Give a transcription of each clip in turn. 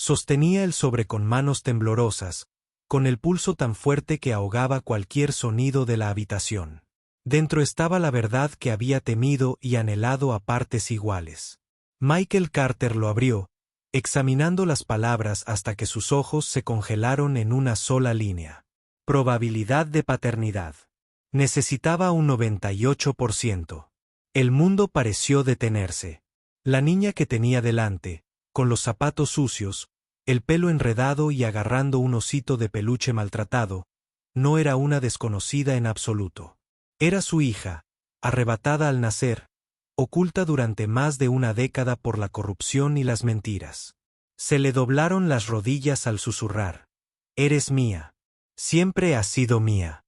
Sostenía el sobre con manos temblorosas, con el pulso tan fuerte que ahogaba cualquier sonido de la habitación. Dentro estaba la verdad que había temido y anhelado a partes iguales. Michael Carter lo abrió, examinando las palabras hasta que sus ojos se congelaron en una sola línea. Probabilidad de paternidad. Necesitaba un 98%. El mundo pareció detenerse. La niña que tenía delante, con los zapatos sucios, el pelo enredado y agarrando un osito de peluche maltratado, no era una desconocida en absoluto. Era su hija, arrebatada al nacer, oculta durante más de una década por la corrupción y las mentiras. Se le doblaron las rodillas al susurrar: «Eres mía. Siempre has sido mía».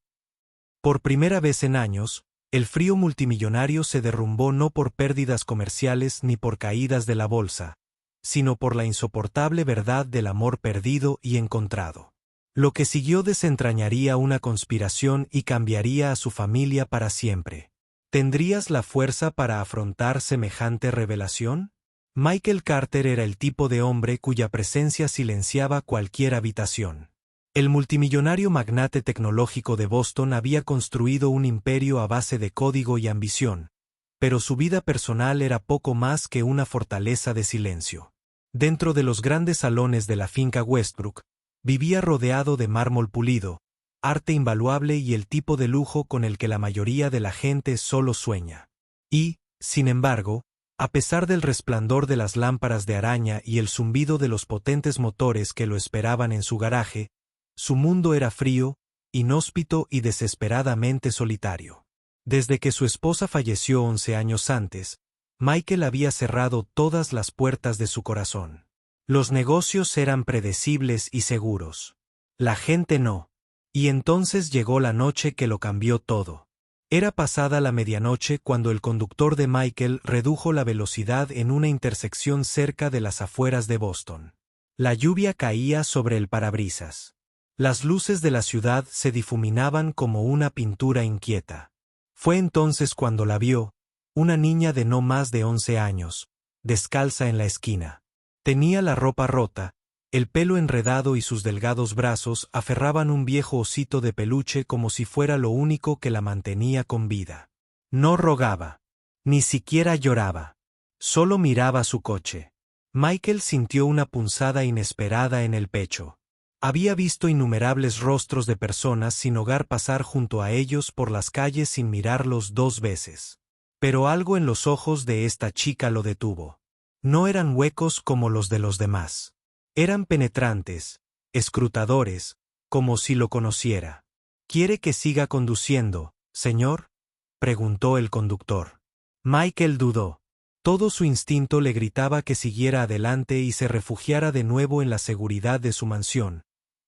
Por primera vez en años, el frío multimillonario se derrumbó no por pérdidas comerciales ni por caídas de la bolsa, sino por la insoportable verdad del amor perdido y encontrado. Lo que siguió desentrañaría una conspiración y cambiaría a su familia para siempre. ¿Tendrías la fuerza para afrontar semejante revelación? Michael Carter era el tipo de hombre cuya presencia silenciaba cualquier habitación. El multimillonario magnate tecnológico de Boston había construido un imperio a base de código y ambición, pero su vida personal era poco más que una fortaleza de silencio. Dentro de los grandes salones de la finca Westbrook, vivía rodeado de mármol pulido, arte invaluable y el tipo de lujo con el que la mayoría de la gente solo sueña. Y, sin embargo, a pesar del resplandor de las lámparas de araña y el zumbido de los potentes motores que lo esperaban en su garaje, su mundo era frío, inhóspito y desesperadamente solitario. Desde que su esposa falleció 11 años antes, Michael había cerrado todas las puertas de su corazón. Los negocios eran predecibles y seguros. La gente no. Y entonces llegó la noche que lo cambió todo. Era pasada la medianoche cuando el conductor de Michael redujo la velocidad en una intersección cerca de las afueras de Boston. La lluvia caía sobre el parabrisas. Las luces de la ciudad se difuminaban como una pintura inquieta. Fue entonces cuando la vio, una niña de no más de 11 años, descalza en la esquina. Tenía la ropa rota, el pelo enredado y sus delgados brazos aferraban un viejo osito de peluche como si fuera lo único que la mantenía con vida. No rogaba, ni siquiera lloraba, solo miraba su coche. Michael sintió una punzada inesperada en el pecho. Había visto innumerables rostros de personas sin hogar pasar junto a ellos por las calles sin mirarlos 2 veces. Pero algo en los ojos de esta chica lo detuvo. No eran huecos como los de los demás. Eran penetrantes, escrutadores, como si lo conociera. ¿Quiere que siga conduciendo, señor?, preguntó el conductor. Michael dudó. Todo su instinto le gritaba que siguiera adelante y se refugiara de nuevo en la seguridad de su mansión,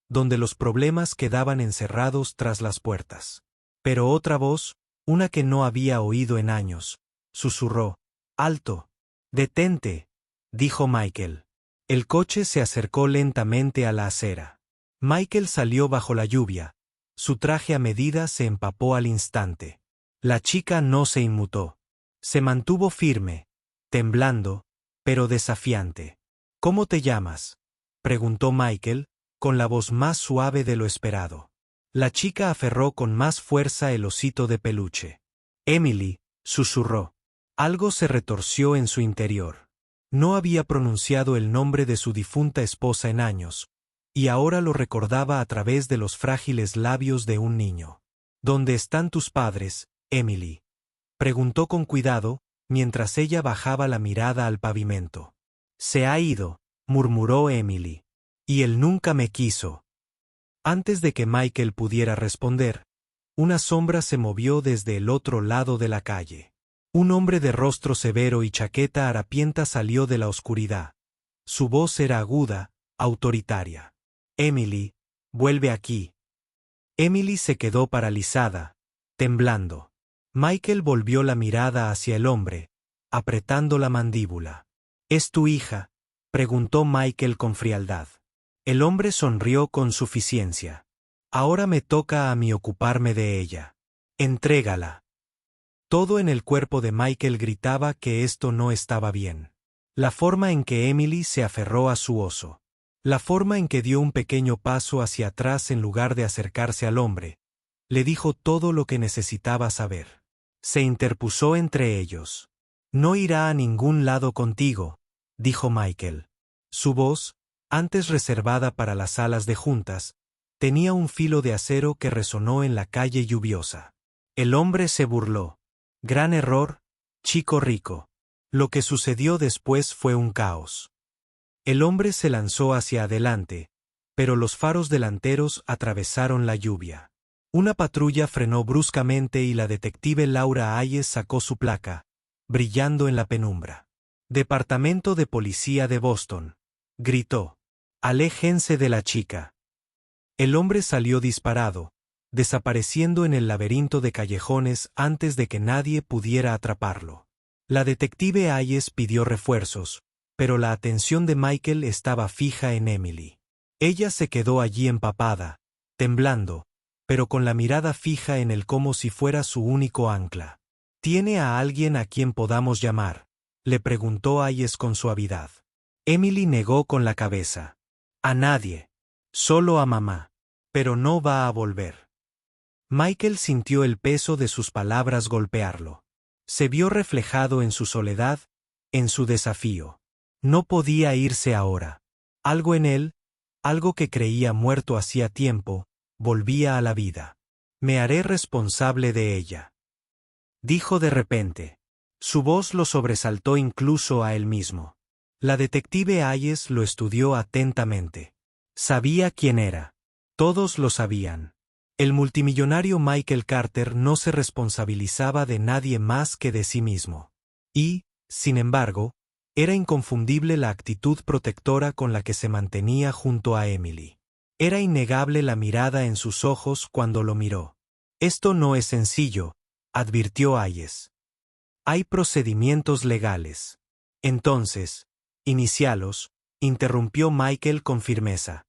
donde los problemas quedaban encerrados tras las puertas. Pero otra voz, una que no había oído en años, susurró: «¡Alto! ¡Detente!», dijo Michael. El coche se acercó lentamente a la acera. Michael salió bajo la lluvia. Su traje a medida se empapó al instante. La chica no se inmutó. Se mantuvo firme, temblando, pero desafiante. «¿Cómo te llamas?», preguntó Michael, con la voz más suave de lo esperado. La chica aferró con más fuerza el osito de peluche. «Emily», susurró. Algo se retorció en su interior. No había pronunciado el nombre de su difunta esposa en años, y ahora lo recordaba a través de los frágiles labios de un niño. «¿Dónde están tus padres, Emily?», preguntó con cuidado, mientras ella bajaba la mirada al pavimento. «Se ha ido», murmuró Emily. «Y él nunca me quiso». Antes de que Michael pudiera responder, una sombra se movió desde el otro lado de la calle. Un hombre de rostro severo y chaqueta harapienta salió de la oscuridad. Su voz era aguda, autoritaria. «Emily, vuelve aquí». Emily se quedó paralizada, temblando. Michael volvió la mirada hacia el hombre, apretando la mandíbula. «¿Es tu hija?», preguntó Michael con frialdad. El hombre sonrió con suficiencia. «Ahora me toca a mí ocuparme de ella. Entrégala». Todo en el cuerpo de Michael gritaba que esto no estaba bien. La forma en que Emily se aferró a su oso. La forma en que dio un pequeño paso hacia atrás en lugar de acercarse al hombre, le dijo todo lo que necesitaba saber. Se interpuso entre ellos. No irá a ningún lado contigo, dijo Michael. Su voz, antes reservada para las salas de juntas, tenía un filo de acero que resonó en la calle lluviosa. El hombre se burló. Gran error, chico rico. Lo que sucedió después fue un caos. El hombre se lanzó hacia adelante, pero los faros delanteros atravesaron la lluvia. Una patrulla frenó bruscamente y la detective Laura Hayes sacó su placa, brillando en la penumbra. Departamento de Policía de Boston, gritó. Aléjense de la chica. El hombre salió disparado, desapareciendo en el laberinto de callejones antes de que nadie pudiera atraparlo. La detective Hayes pidió refuerzos, pero la atención de Michael estaba fija en Emily. Ella se quedó allí empapada, temblando, pero con la mirada fija en él como si fuera su único ancla. ¿Tiene a alguien a quien podamos llamar?, le preguntó Hayes con suavidad. Emily negó con la cabeza. A nadie. Solo a mamá. Pero no va a volver. Michael sintió el peso de sus palabras golpearlo. Se vio reflejado en su soledad, en su desafío. No podía irse ahora. Algo en él, algo que creía muerto hacía tiempo, volvía a la vida. Me haré responsable de ella, dijo de repente. Su voz lo sobresaltó incluso a él mismo. La detective Hayes lo estudió atentamente. Sabía quién era. Todos lo sabían. El multimillonario Michael Carter no se responsabilizaba de nadie más que de sí mismo. Y, sin embargo, era inconfundible la actitud protectora con la que se mantenía junto a Emily. Era innegable la mirada en sus ojos cuando lo miró. Esto no es sencillo, advirtió Hayes. Hay procedimientos legales. Entonces, inicialos, interrumpió Michael con firmeza.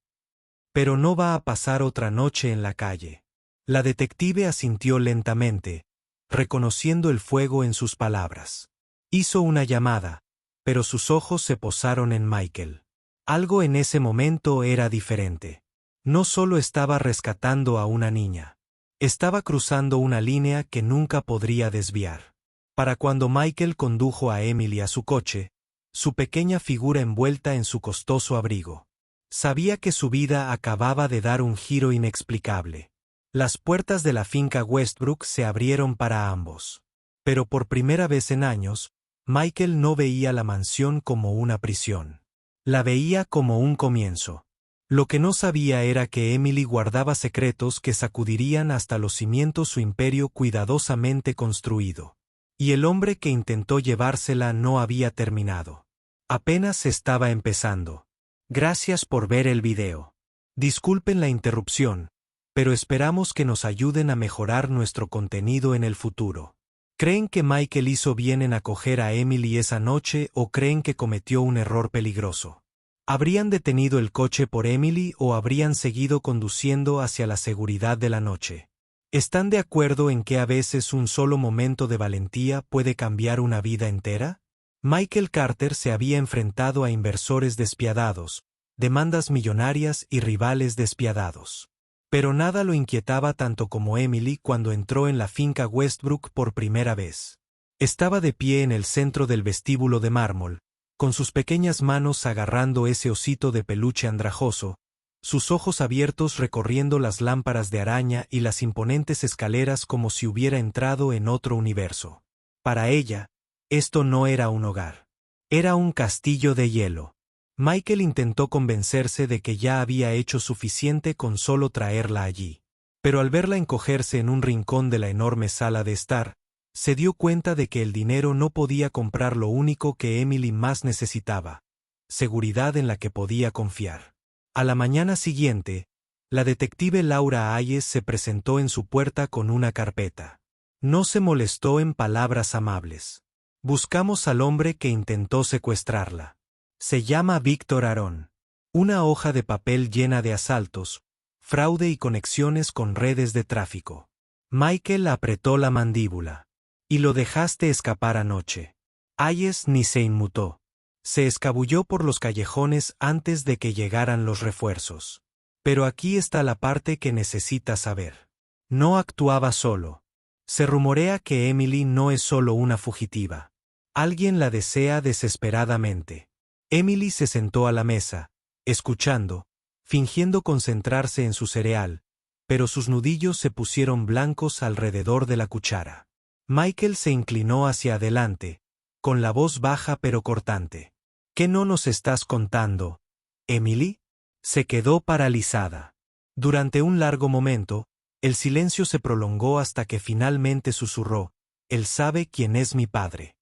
Pero no va a pasar otra noche en la calle. La detective asintió lentamente, reconociendo el fuego en sus palabras. Hizo una llamada, pero sus ojos se posaron en Michael. Algo en ese momento era diferente. No solo estaba rescatando a una niña. Estaba cruzando una línea que nunca podría desviar. Para cuando Michael condujo a Emily a su coche, su pequeña figura envuelta en su costoso abrigo. Sabía que su vida acababa de dar un giro inexplicable. Las puertas de la finca Westbrook se abrieron para ambos. Pero por primera vez en años, Michael no veía la mansión como una prisión. La veía como un comienzo. Lo que no sabía era que Emily guardaba secretos que sacudirían hasta los cimientos su imperio cuidadosamente construido. Y el hombre que intentó llevársela no había terminado. Apenas estaba empezando. Gracias por ver el video. Disculpen la interrupción, pero esperamos que nos ayuden a mejorar nuestro contenido en el futuro. ¿Creen que Michael hizo bien en acoger a Emily esa noche o creen que cometió un error peligroso? ¿Habrían detenido el coche por Emily o habrían seguido conduciendo hacia la seguridad de la noche? ¿Están de acuerdo en que a veces un solo momento de valentía puede cambiar una vida entera? Michael Carter se había enfrentado a inversores despiadados, demandas millonarias y rivales despiadados. Pero nada lo inquietaba tanto como Emily cuando entró en la finca Westbrook por primera vez. Estaba de pie en el centro del vestíbulo de mármol, con sus pequeñas manos agarrando ese osito de peluche andrajoso, sus ojos abiertos recorriendo las lámparas de araña y las imponentes escaleras como si hubiera entrado en otro universo. Para ella, esto no era un hogar. Era un castillo de hielo. Michael intentó convencerse de que ya había hecho suficiente con solo traerla allí. Pero al verla encogerse en un rincón de la enorme sala de estar, se dio cuenta de que el dinero no podía comprar lo único que Emily más necesitaba: seguridad en la que podía confiar. A la mañana siguiente, la detective Laura Hayes se presentó en su puerta con una carpeta. No se molestó en palabras amables. Buscamos al hombre que intentó secuestrarla. Se llama Víctor Aarón. Una hoja de papel llena de asaltos, fraude y conexiones con redes de tráfico. Michael apretó la mandíbula. Y lo dejaste escapar anoche. Hayes ni se inmutó. Se escabulló por los callejones antes de que llegaran los refuerzos. Pero aquí está la parte que necesitas saber. No actuaba solo. Se rumorea que Emily no es solo una fugitiva. Alguien la desea desesperadamente. Emily se sentó a la mesa, escuchando, fingiendo concentrarse en su cereal, pero sus nudillos se pusieron blancos alrededor de la cuchara. Michael se inclinó hacia adelante, con la voz baja pero cortante. ¿Qué no nos estás contando, Emily? Se quedó paralizada. Durante un largo momento, el silencio se prolongó hasta que finalmente susurró: «Él sabe quién es mi padre».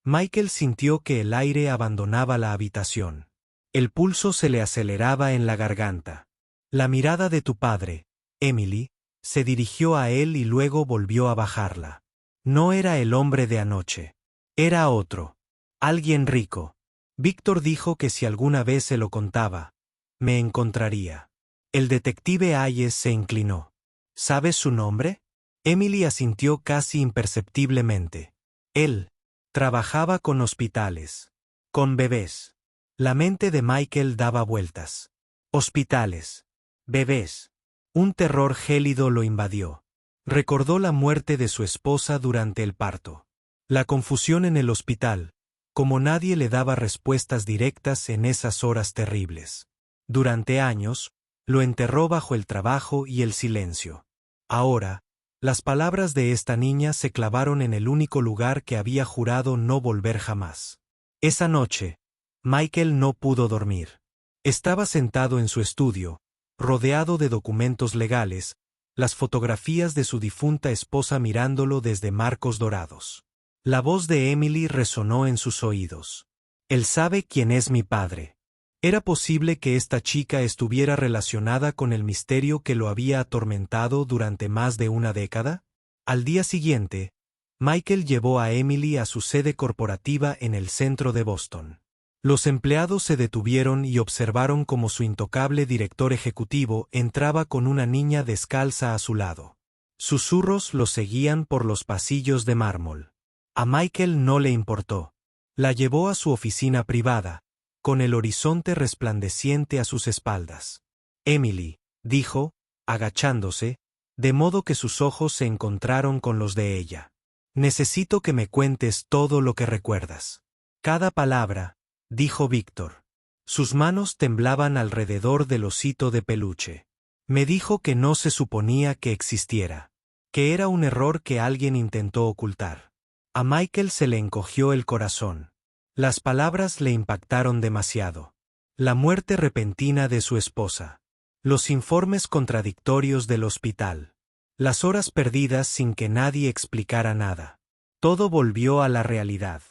Michael sintió que el aire abandonaba la habitación. El pulso se le aceleraba en la garganta. La mirada de tu padre, Emily, se dirigió a él y luego volvió a bajarla. No era el hombre de anoche. Era otro. Alguien rico. Víctor dijo que si alguna vez se lo contaba, me encontraría. El detective Hayes se inclinó. ¿Sabes su nombre? Emily asintió casi imperceptiblemente. Él trabajaba con hospitales. Con bebés. La mente de Michael daba vueltas. Hospitales. Bebés. Un terror gélido lo invadió. Recordó la muerte de su esposa durante el parto. La confusión en el hospital, como nadie le daba respuestas directas en esas horas terribles. Durante años, lo enterró bajo el trabajo y el silencio. Ahora, las palabras de esta niña se clavaron en el único lugar que había jurado no volver jamás. Esa noche, Michael no pudo dormir. Estaba sentado en su estudio, rodeado de documentos legales, las fotografías de su difunta esposa mirándolo desde marcos dorados. La voz de Emily resonó en sus oídos. Él sabe quién es mi padre. ¿Era posible que esta chica estuviera relacionada con el misterio que lo había atormentado durante más de una década? Al día siguiente, Michael llevó a Emily a su sede corporativa en el centro de Boston. Los empleados se detuvieron y observaron cómo su intocable director ejecutivo entraba con una niña descalza a su lado. Susurros lo seguían por los pasillos de mármol. A Michael no le importó. La llevó a su oficina privada, con el horizonte resplandeciente a sus espaldas. Emily, dijo, agachándose, de modo que sus ojos se encontraron con los de ella. Necesito que me cuentes todo lo que recuerdas. Cada palabra, dijo Víctor. Sus manos temblaban alrededor del osito de peluche. Me dijo que no se suponía que existiera, que era un error que alguien intentó ocultar. A Michael se le encogió el corazón. Las palabras le impactaron demasiado. La muerte repentina de su esposa. Los informes contradictorios del hospital. Las horas perdidas sin que nadie explicara nada. Todo volvió a la realidad.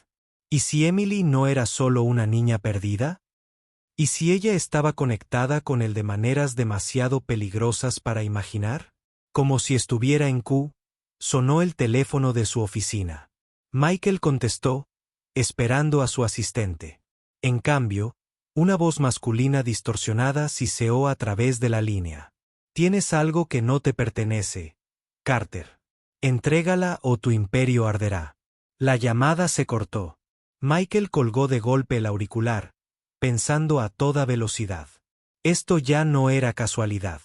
¿Y si Emily no era solo una niña perdida? ¿Y si ella estaba conectada con él de maneras demasiado peligrosas para imaginar? Como si estuviera en Q, sonó el teléfono de su oficina. Michael contestó, esperando a su asistente. En cambio, una voz masculina distorsionada siseó a través de la línea. Tienes algo que no te pertenece, Carter. Entrégala o tu imperio arderá. La llamada se cortó. Michael colgó de golpe el auricular, pensando a toda velocidad. Esto ya no era casualidad.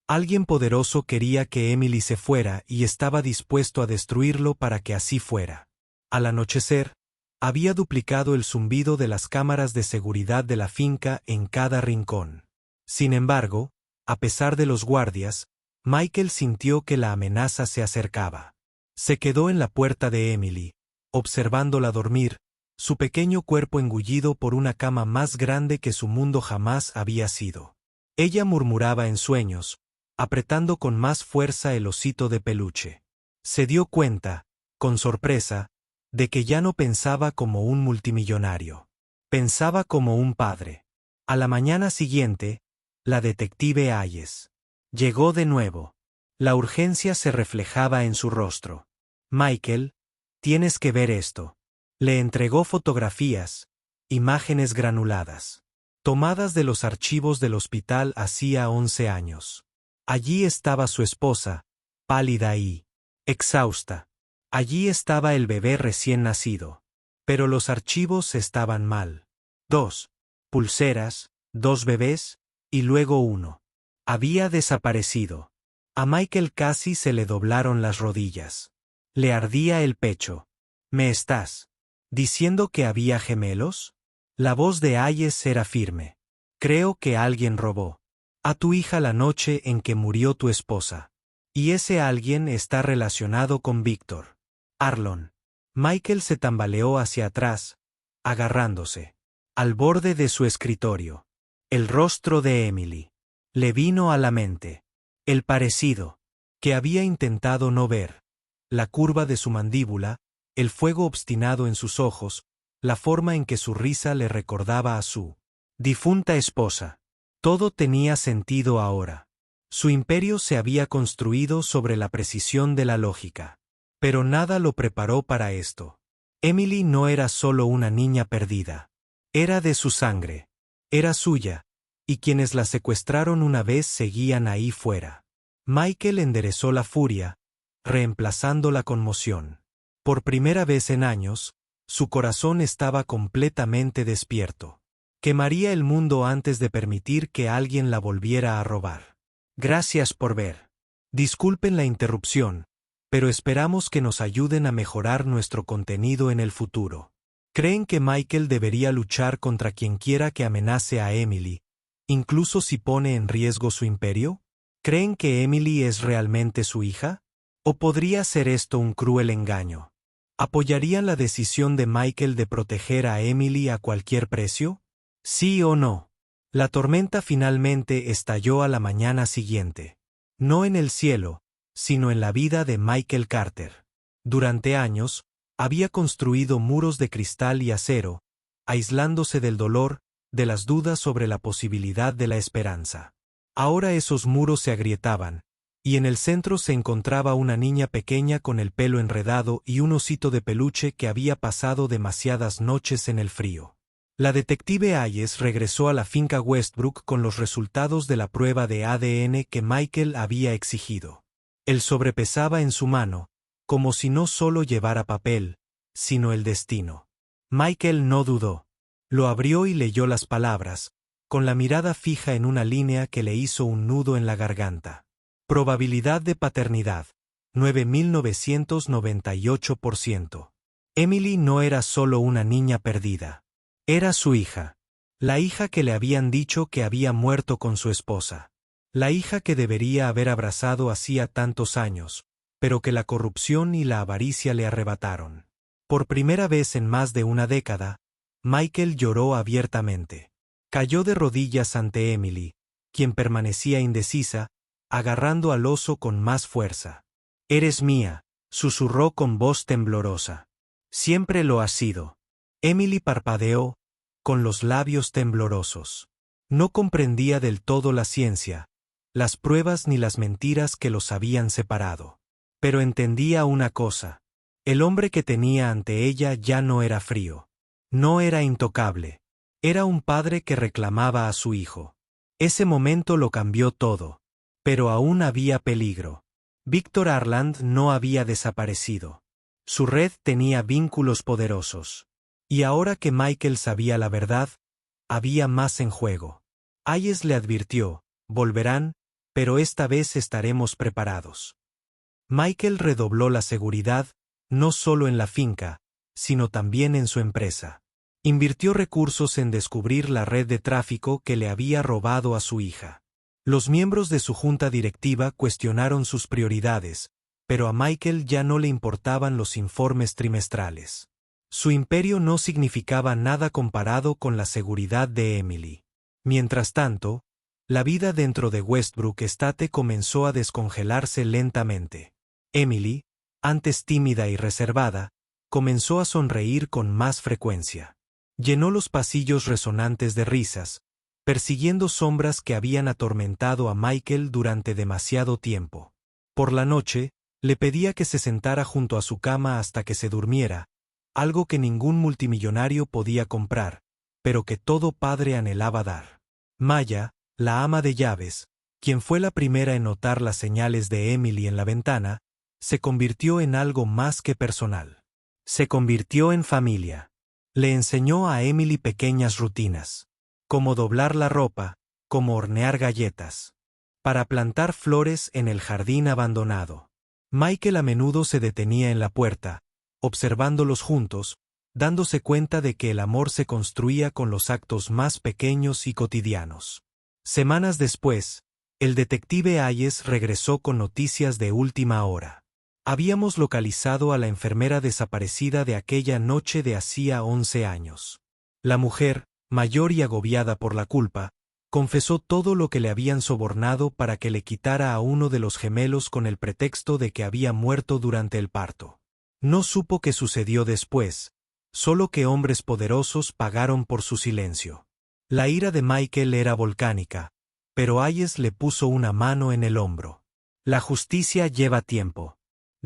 Alguien poderoso quería que Emily se fuera y estaba dispuesto a destruirlo para que así fuera. Al anochecer, había duplicado el zumbido de las cámaras de seguridad de la finca en cada rincón. Sin embargo, a pesar de los guardias, Michael sintió que la amenaza se acercaba. Se quedó en la puerta de Emily, observándola dormir, su pequeño cuerpo engullido por una cama más grande que su mundo jamás había sido. Ella murmuraba en sueños, apretando con más fuerza el osito de peluche. Se dio cuenta, con sorpresa, de que ya no pensaba como un multimillonario. Pensaba como un padre. A la mañana siguiente, la detective Hayes llegó de nuevo. La urgencia se reflejaba en su rostro. Michael, tienes que ver esto. Le entregó fotografías, imágenes granuladas, tomadas de los archivos del hospital hacía 11 años. Allí estaba su esposa, pálida y exhausta. Allí estaba el bebé recién nacido. Pero los archivos estaban mal. 2 pulseras, 2 bebés, y luego uno. Había desaparecido. A Michael casi se le doblaron las rodillas. Le ardía el pecho. ¿Me estás diciendo que había gemelos? La voz de Hayes era firme. Creo que alguien robó a tu hija la noche en que murió tu esposa. Y ese alguien está relacionado con Víctor Arlon. Michael se tambaleó hacia atrás, agarrándose al borde de su escritorio. El rostro de Emily le vino a la mente. El parecido que había intentado no ver. La curva de su mandíbula, el fuego obstinado en sus ojos, la forma en que su risa le recordaba a su difunta esposa. Todo tenía sentido ahora. Su imperio se había construido sobre la precisión de la lógica. Pero nada lo preparó para esto. Emily no era solo una niña perdida. Era de su sangre. Era suya, y quienes la secuestraron una vez seguían ahí fuera. Michael enderezó la furia, reemplazando la conmoción. Por primera vez en años, su corazón estaba completamente despierto. Quemaría el mundo antes de permitir que alguien la volviera a robar. Gracias por ver. Disculpen la interrupción, pero esperamos que nos ayuden a mejorar nuestro contenido en el futuro. ¿Creen que Michael debería luchar contra quienquiera que amenace a Emily, incluso si pone en riesgo su imperio? ¿Creen que Emily es realmente su hija? ¿O podría ser esto un cruel engaño? ¿Apoyarían la decisión de Michael de proteger a Emily a cualquier precio? ¿Sí o no? La tormenta finalmente estalló a la mañana siguiente. No en el cielo, sino en la vida de Michael Carter. Durante años, había construido muros de cristal y acero, aislándose del dolor, de las dudas sobre la posibilidad de la esperanza. Ahora esos muros se agrietaban, y en el centro se encontraba una niña pequeña con el pelo enredado y un osito de peluche que había pasado demasiadas noches en el frío. La detective Hayes regresó a la finca Westbrook con los resultados de la prueba de ADN que Michael había exigido. Él sobrepesaba en su mano, como si no solo llevara papel, sino el destino. Michael no dudó. Lo abrió y leyó las palabras, con la mirada fija en una línea que le hizo un nudo en la garganta. Probabilidad de paternidad, 9.998%. Emily no era solo una niña perdida. Era su hija. La hija que le habían dicho que había muerto con su esposa. La hija que debería haber abrazado hacía tantos años, pero que la corrupción y la avaricia le arrebataron. Por primera vez en más de una década, Michael lloró abiertamente. Cayó de rodillas ante Emily, quien permanecía indecisa, agarrando al oso con más fuerza. «Eres mía», susurró con voz temblorosa. «Siempre lo has sido». Emily parpadeó, con los labios temblorosos. No comprendía del todo la ciencia, las pruebas ni las mentiras que los habían separado. Pero entendía una cosa. El hombre que tenía ante ella ya no era frío. No era intocable. Era un padre que reclamaba a su hijo. Ese momento lo cambió todo. Pero aún había peligro. Víctor Arland no había desaparecido. Su red tenía vínculos poderosos. Y ahora que Michael sabía la verdad, había más en juego. Hayes le advirtió, volverán, pero esta vez estaremos preparados. Michael redobló la seguridad, no solo en la finca, sino también en su empresa. Invirtió recursos en descubrir la red de tráfico que le había robado a su hija. Los miembros de su junta directiva cuestionaron sus prioridades, pero a Michael ya no le importaban los informes trimestrales. Su imperio no significaba nada comparado con la seguridad de Emily. Mientras tanto, la vida dentro de Westbrook Estate comenzó a descongelarse lentamente. Emily, antes tímida y reservada, comenzó a sonreír con más frecuencia. Llenó los pasillos resonantes de risas, persiguiendo sombras que habían atormentado a Michael durante demasiado tiempo. Por la noche, le pedía que se sentara junto a su cama hasta que se durmiera, algo que ningún multimillonario podía comprar, pero que todo padre anhelaba dar. Maya, la ama de llaves, quien fue la primera en notar las señales de Emily en la ventana, se convirtió en algo más que personal. Se convirtió en familia. Le enseñó a Emily pequeñas rutinas. Como doblar la ropa, como hornear galletas. Para plantar flores en el jardín abandonado. Michael a menudo se detenía en la puerta, observándolos juntos, dándose cuenta de que el amor se construía con los actos más pequeños y cotidianos. Semanas después, el detective Hayes regresó con noticias de última hora. Habíamos localizado a la enfermera desaparecida de aquella noche de hacía 11 años. La mujer, mayor y agobiada por la culpa, confesó todo lo que le habían sobornado para que le quitara a uno de los gemelos con el pretexto de que había muerto durante el parto. No supo qué sucedió después, solo que hombres poderosos pagaron por su silencio. La ira de Michael era volcánica, pero Hayes le puso una mano en el hombro. La justicia lleva tiempo.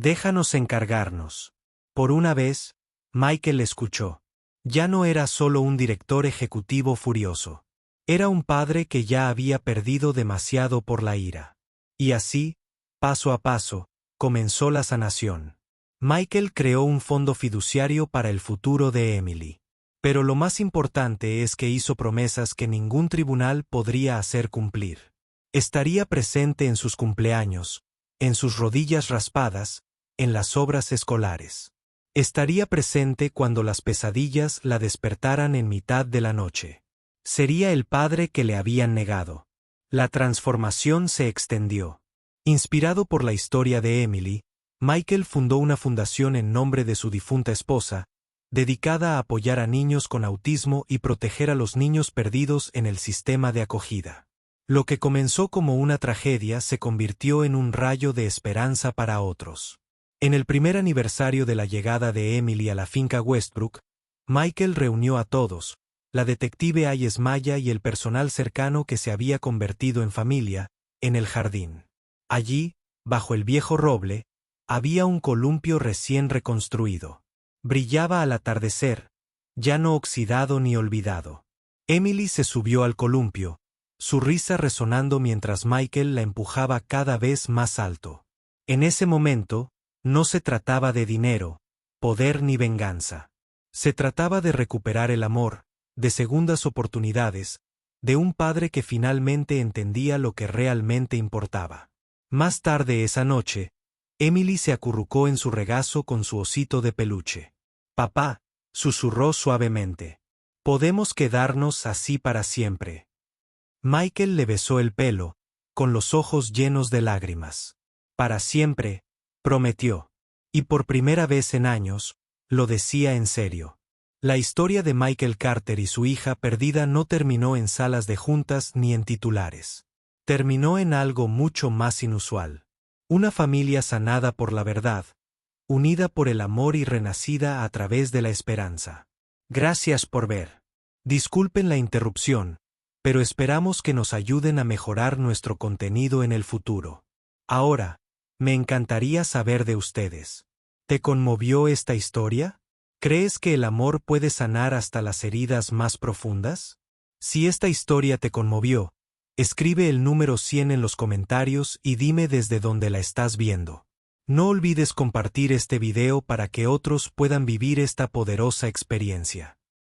Déjanos encargarnos. Por una vez, Michael escuchó. Ya no era solo un director ejecutivo furioso. Era un padre que ya había perdido demasiado por la ira. Y así, paso a paso, comenzó la sanación. Michael creó un fondo fiduciario para el futuro de Emily. Pero lo más importante es que hizo promesas que ningún tribunal podría hacer cumplir. Estaría presente en sus cumpleaños, en sus rodillas raspadas, en las obras escolares. Estaría presente cuando las pesadillas la despertaran en mitad de la noche. Sería el padre que le habían negado. La transformación se extendió. Inspirado por la historia de Emily, Michael fundó una fundación en nombre de su difunta esposa, dedicada a apoyar a niños con autismo y proteger a los niños perdidos en el sistema de acogida. Lo que comenzó como una tragedia se convirtió en un rayo de esperanza para otros. En el primer aniversario de la llegada de Emily a la finca Westbrook, Michael reunió a todos, la detective Hayes Maya y el personal cercano que se había convertido en familia, en el jardín. Allí, bajo el viejo roble, había un columpio recién reconstruido. Brillaba al atardecer, ya no oxidado ni olvidado. Emily se subió al columpio, su risa resonando mientras Michael la empujaba cada vez más alto. En ese momento, no se trataba de dinero, poder ni venganza. Se trataba de recuperar el amor, de segundas oportunidades, de un padre que finalmente entendía lo que realmente importaba. Más tarde esa noche, Emily se acurrucó en su regazo con su osito de peluche. «Papá», susurró suavemente, «podemos quedarnos así para siempre». Michael le besó el pelo, con los ojos llenos de lágrimas. «Para siempre», prometió. Y por primera vez en años, lo decía en serio. La historia de Michael Carter y su hija perdida no terminó en salas de juntas ni en titulares. Terminó en algo mucho más inusual. Una familia sanada por la verdad, unida por el amor y renacida a través de la esperanza. Gracias por ver. Disculpen la interrupción, pero esperamos que nos ayuden a mejorar nuestro contenido en el futuro. Ahora, me encantaría saber de ustedes. ¿Te conmovió esta historia? ¿Crees que el amor puede sanar hasta las heridas más profundas? Si esta historia te conmovió, escribe el número 100 en los comentarios y dime desde dónde la estás viendo. No olvides compartir este video para que otros puedan vivir esta poderosa experiencia.